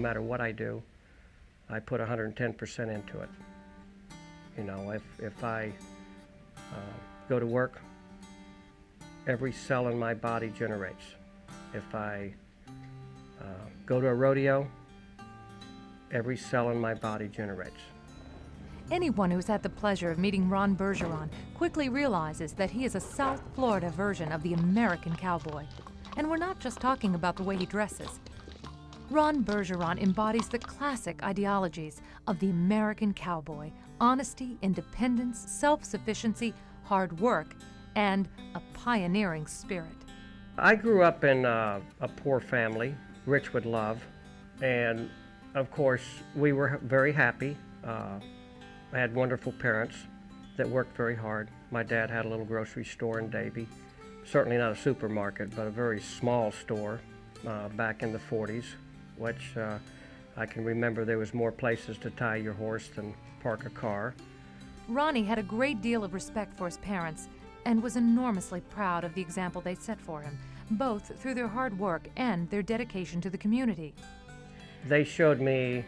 matter what I do, I put 110% into it. You know, if I go to work, every cell in my body generates. If I go to a rodeo, every cell in my body generates. Anyone who's had the pleasure of meeting Ron Bergeron quickly realizes that he is a South Florida version of the American cowboy. And we're not just talking about the way he dresses. Ron Bergeron embodies the classic ideologies of the American cowboy: honesty, independence, self-sufficiency, hard work, and a pioneering spirit. I grew up in a poor family, rich with love, and of course we were very happy. I had wonderful parents that worked very hard. My dad had a little grocery store in Davie, certainly not a supermarket, but a very small store back in the 40s, which I can remember there was more places to tie your horse than park a car. Ronnie had a great deal of respect for his parents and was enormously proud of the example they set for him, both through their hard work and their dedication to the community. They showed me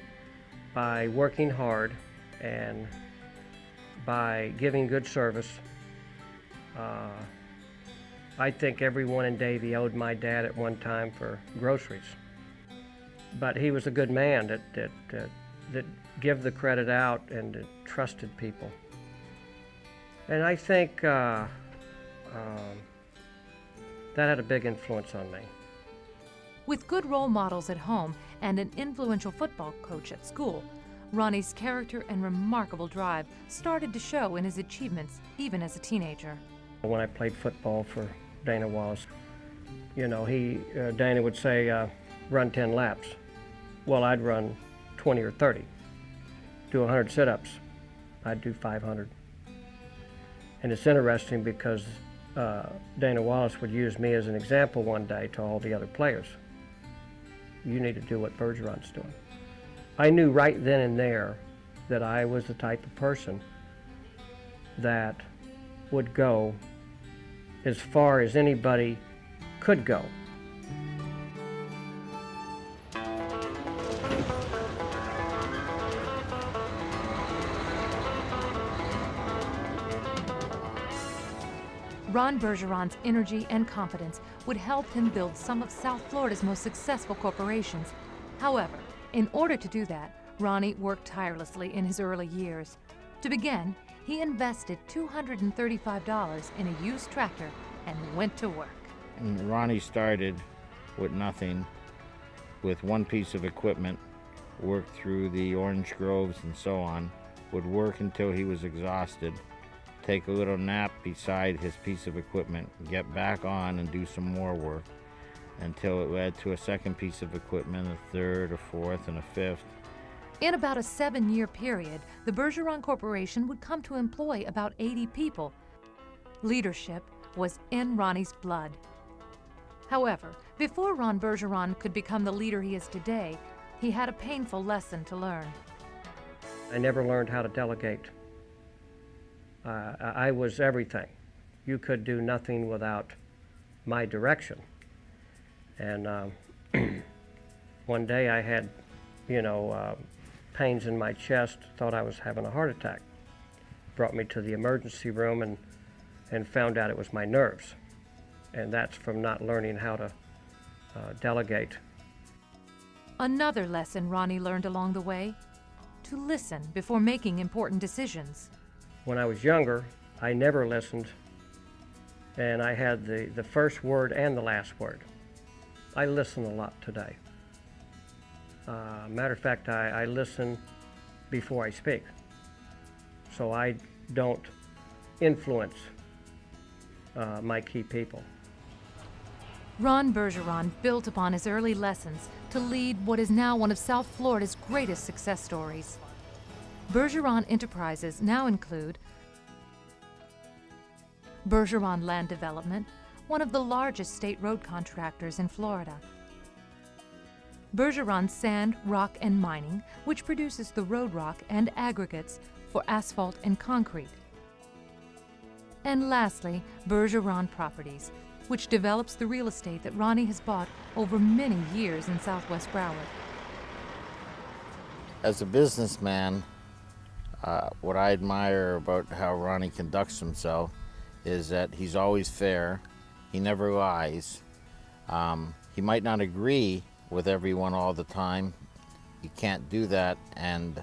by working hard and by giving good service. I think everyone in Davie owed my dad at one time for groceries. But he was a good man that gave the credit out and that trusted people. And I think that had a big influence on me. With good role models at home and an influential football coach at school, Ronnie's character and remarkable drive started to show in his achievements even as a teenager. When I played football for Dana Wallace, you know, Dana would say, run 10 laps. Well, I'd run 20 or 30. Do 100 sit-ups. I'd do 500. And it's interesting because Dana Wallace would use me as an example one day to all the other players. You need to do what Bergeron's doing. I knew right then and there that I was the type of person that would go as far as anybody could go. Ron Bergeron's energy and confidence would help him build some of South Florida's most successful corporations. However, in order to do that, Ronnie worked tirelessly in his early years. To begin, he invested $235 in a used tractor and went to work. And Ronnie started with nothing, with one piece of equipment, worked through the orange groves and so on, would work until he was exhausted, take a little nap beside his piece of equipment, get back on and do some more work, until it led to a second piece of equipment, a third, a fourth, and a fifth. In about a 7-year period, the Bergeron Corporation would come to employ about 80 people. Leadership was in Ronnie's blood. However, before Ron Bergeron could become the leader he is today, he had a painful lesson to learn. I never learned how to delegate. I was everything. You could do nothing without my direction. And one day I had, pains in my chest, thought I was having a heart attack. Brought me to the emergency room and found out it was my nerves. And that's from not learning how to delegate. Another lesson Ronnie learned along the way: to listen before making important decisions. When I was younger, I never listened, and I had the first word and the last word. I listen a lot today. Matter of fact, I listen before I speak, so I don't influence my key people. Ron Bergeron built upon his early lessons to lead what is now one of South Florida's greatest success stories. Bergeron enterprises now include Bergeron Land Development, one of the largest state road contractors in Florida. Bergeron Sand, Rock, and Mining, which produces the road rock and aggregates for asphalt and concrete. And lastly, Bergeron Properties, which develops the real estate that Ronnie has bought over many years in Southwest Broward. As a businessman, what I admire about how Ronnie conducts himself is that he's always fair, he never lies. He might not agree with everyone all the time. You can't do that and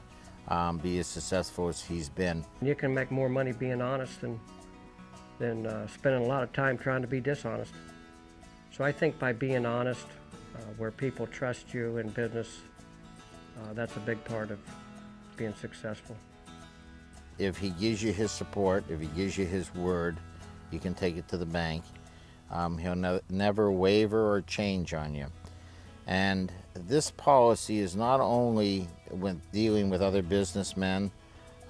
be as successful as he's been. You can make more money being honest than spending a lot of time trying to be dishonest. So I think by being honest, where people trust you in business, that's a big part of being successful. If he gives you his support, if he gives you his word, you can take it to the bank. He'll never waver or change on you. And this policy is not only when dealing with other businessmen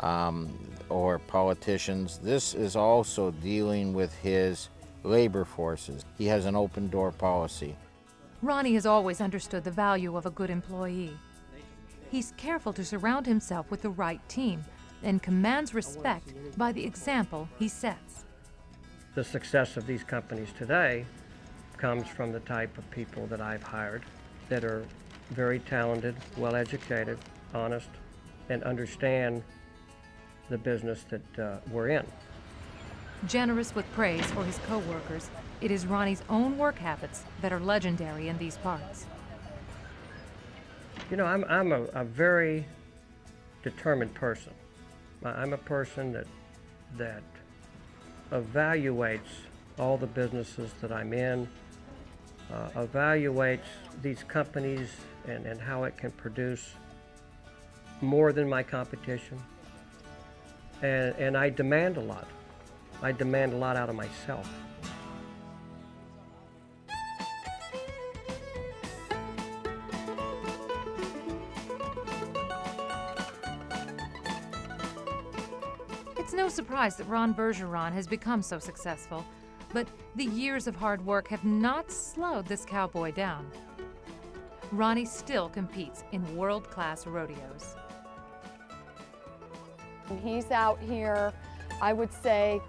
or politicians, this is also dealing with his labor forces. He has an open door policy. Ronnie has always understood the value of a good employee. He's careful to surround himself with the right team and commands respect by the example he sets. The success of these companies today comes from the type of people that I've hired that are very talented, well-educated, honest, and understand the business that we're in. Generous with praise for his co-workers, it is Ronnie's own work habits that are legendary in these parts. You know, I'm a very determined person. I'm a person that evaluates all the businesses that I'm in, evaluates these companies and how it can produce more than my competition. And I demand a lot. I demand a lot out of myself. It's no surprise that Ron Bergeron has become so successful, but the years of hard work have not slowed this cowboy down. Ronnie still competes in world-class rodeos. He's out here, I would say,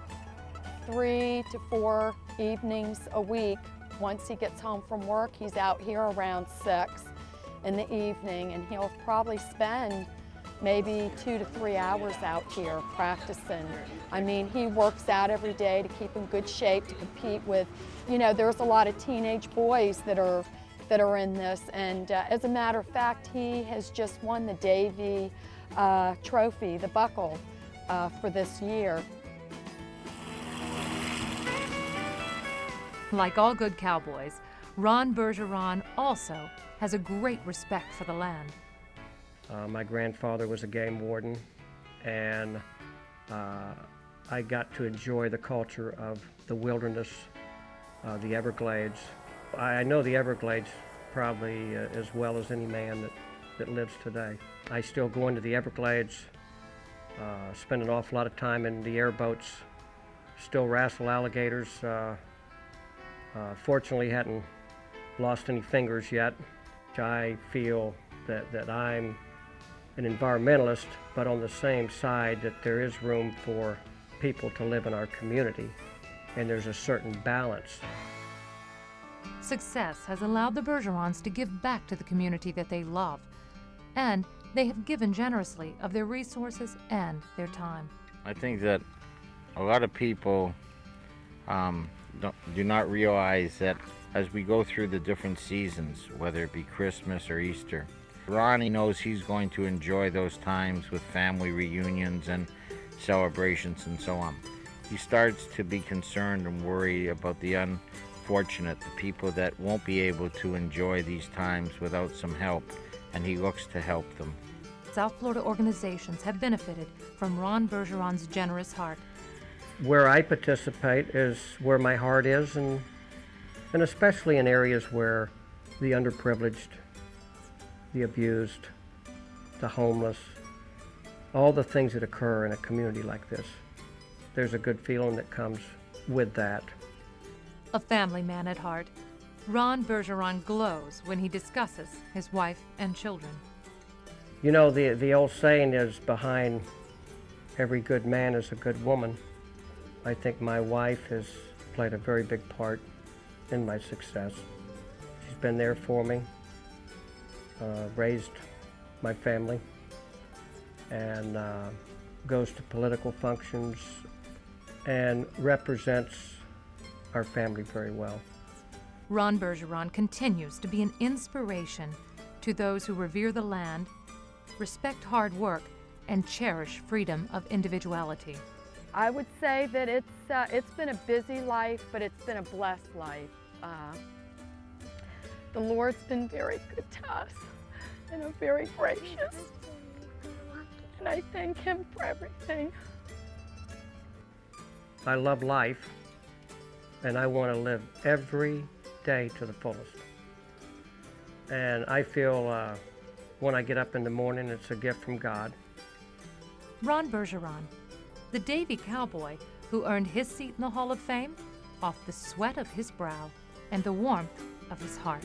3 to 4 evenings a week. Once he gets home from work, he's out here around 6 in the evening, and he'll probably spend maybe 2 to 3 hours out here practicing. I mean, he works out every day to keep in good shape, to compete with, you know, there's a lot of teenage boys that are in this, and as a matter of fact, he has just won the Davy trophy, the buckle, for this year. Like all good cowboys, Ron Bergeron also has a great respect for the land. My grandfather was a game warden, and I got to enjoy the culture of the wilderness, the Everglades. I know the Everglades probably as well as any man that lives today. I still go into the Everglades, spend an awful lot of time in the airboats, still wrestle alligators. Fortunately, hadn't lost any fingers yet. I feel that I'm an environmentalist, but on the same side that there is room for people to live in our community, and there's a certain balance. Success has allowed the Bergerons to give back to the community that they love, and they have given generously of their resources and their time. I think that a lot of people do not realize that as we go through the different seasons, whether it be Christmas or Easter, Ronnie knows he's going to enjoy those times with family reunions and celebrations and so on. He starts to be concerned and worried about the unfortunate, the people that won't be able to enjoy these times without some help, and he looks to help them. South Florida organizations have benefited from Ron Bergeron's generous heart. Where I participate is where my heart is, and especially in areas where the underprivileged, the abused, the homeless, all the things that occur in a community like this. There's a good feeling that comes with that. A family man at heart, Ron Bergeron glows when he discusses his wife and children. You know, the old saying is, behind every good man is a good woman. I think my wife has played a very big part in my success. She's been there for me, raised my family, and goes to political functions and represents our family very well. Ron Bergeron continues to be an inspiration to those who revere the land, respect hard work, and cherish freedom of individuality. I would say that it's been a busy life, but it's been a blessed life. The Lord's been very good to us and very gracious, and I thank Him for everything. I love life, and I want to live every day to the fullest. And I feel when I get up in the morning, it's a gift from God. Ron Bergeron, the Davie cowboy who earned his seat in the Hall of Fame off the sweat of his brow and the warmth of his heart.